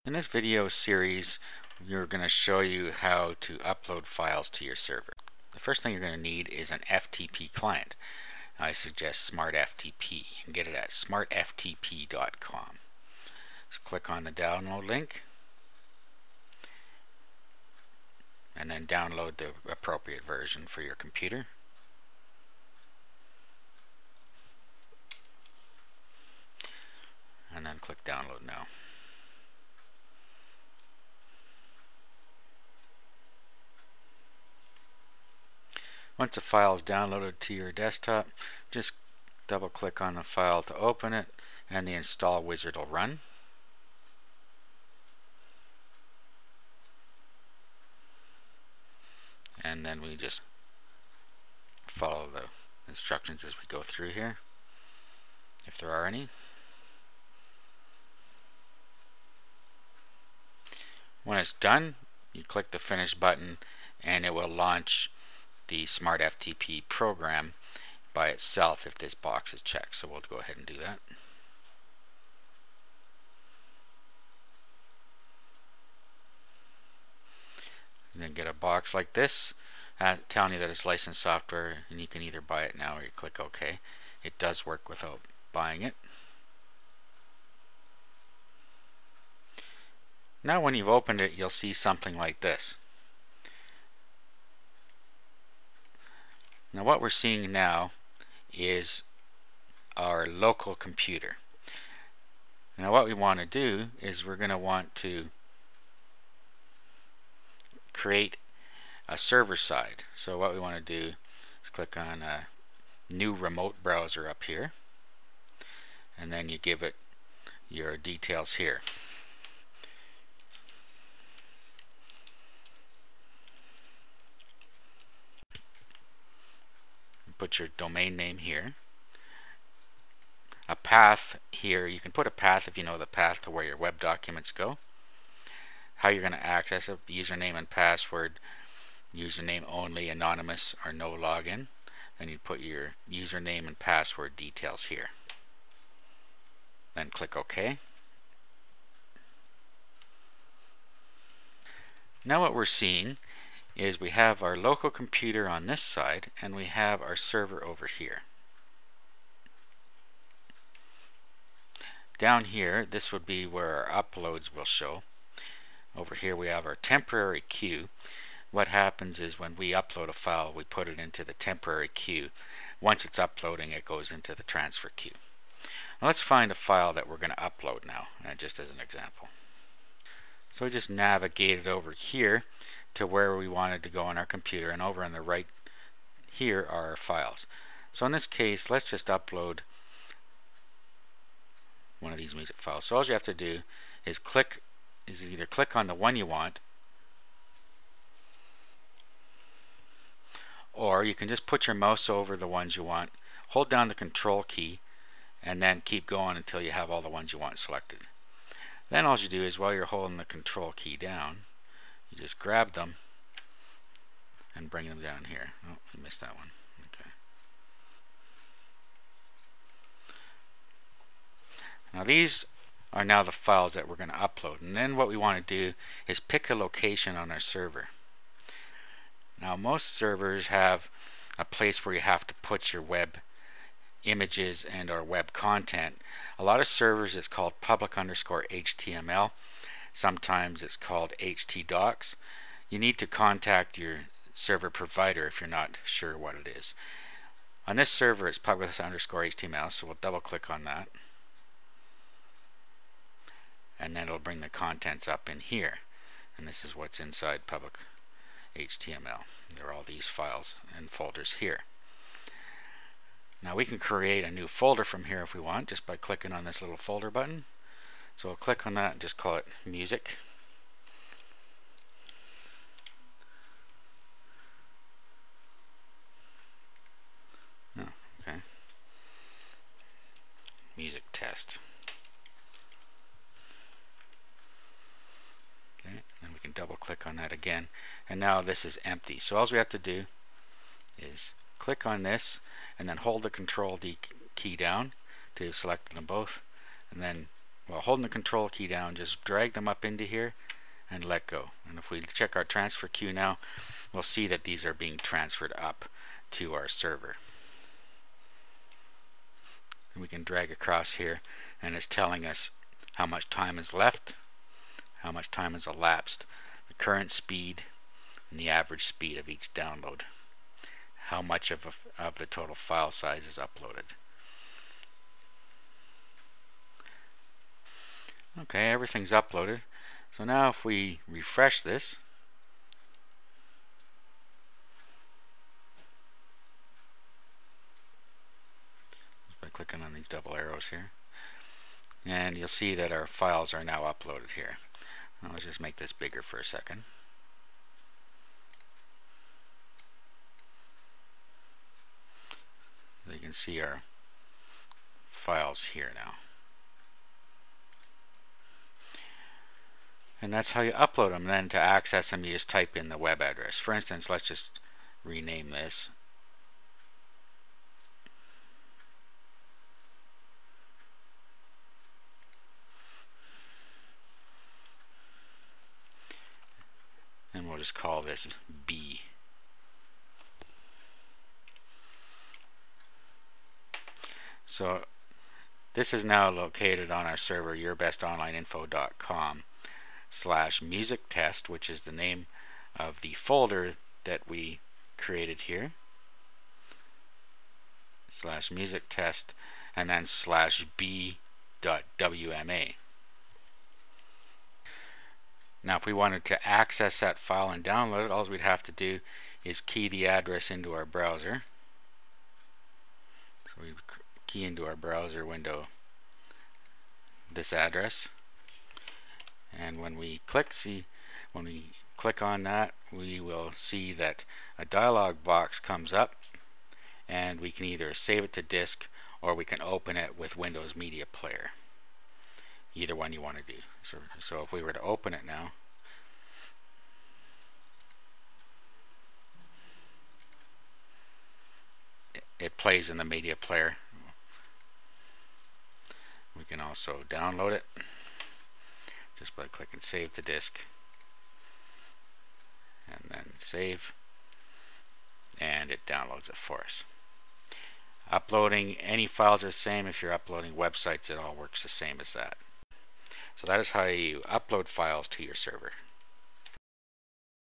In this video series, we're going to show you how to upload files to your server. The first thing you're going to need is an FTP client. I suggest SmartFTP. You can get it at smartftp.com. So click on the download link and then download the appropriate version for your computer. And then click download now. Once a file is downloaded to your desktop, just double click on the file to open it and the install wizard will run. And then we just follow the instructions as we go through here, if there are any. When it's done, you click the finish button and it will launch the SmartFTP program by itself if this box is checked. So we'll go ahead and do that. And then get a box like this telling you that it's licensed software, and you can either buy it now or you click OK. It does work without buying it. Now when you've opened it, you'll see something like this. Now what we're seeing now is our local computer. Now what we want to do is we're going to want to create a server side. So what we want to do is click on a new remote browser up here, and then you give it your details here. Put your domain name here. A path here, you can put a path if you know the path to where your web documents go. How you're going to access it, username and password, username only, anonymous or no login. Then you put your username and password details here. Then click OK. Now what we're seeing is we have our local computer on this side and we have our server over here. Down here, this would be where our uploads will show. Over here we have our temporary queue. What happens is when we upload a file, we put it into the temporary queue. Once it's uploading, it goes into the transfer queue. Now let's find a file that we're going to upload now, just as an example. So we just navigated over here to where we wanted to go on our computer, and over on the right here are our files. So in this case, let's just upload one of these music files. So all you have to do is either click on the one you want, or you can just put your mouse over the ones you want, hold down the control key, and then keep going until you have all the ones you want selected. Then all you do is, while you're holding the control key down, you just grab them and bring them down here. Oh, I missed that one. Okay. Now these are now the files that we're going to upload, and then what we want to do is pick a location on our server. Now most servers have a place where you have to put your web images and or web content. A lot of servers it's called public_HTML. Sometimes it's called htdocs. You need to contact your server provider if you're not sure what it is. On this server it's public_HTML, so we'll double click on that. And then it'll bring the contents up in here. And this is what's inside public HTML. There are all these files and folders here. Now we can create a new folder from here if we want, just by clicking on this little folder button. So we'll click on that and just call it music. Oh, okay. Music test. Okay, then we can double click on that again, and now this is empty. So all we have to do is click on this and then hold the control key down to select them both, and then while holding the control key down, just drag them up into here and let go. And if we check our transfer queue now, we'll see that these are being transferred up to our server. And we can drag across here, and it's telling us how much time is left, how much time has elapsed, the current speed, and the average speed of each download, how much of the total file size is uploaded. Okay, everything's uploaded. So now if we refresh this, just by clicking on these double arrows here, and you'll see that our files are now uploaded here. Now let's just make this bigger for a second. So you can see our files here now. And that's how you upload them. Then to access them, you just type in the web address. For instance, let's just rename this. And we'll just call this B. So this is now located on our server, yourbestonlineinfo.com/music test, which is the name of the folder that we created here, /music test, and then /b.wma. Now if we wanted to access that file and download it, all we'd have to do is key the address into our browser. So we key into our browser window this address, and when we click on that, we will see that a dialog box comes up, and we can either save it to disk or we can open it with Windows Media Player. Either one you want to do. So if we were to open it now, it plays in the media player. We can also download it just by clicking save to disk and then save, and it downloads it for us. Uploading any files are the same. If you're uploading websites, it all works the same as that. So that is how you upload files to your server.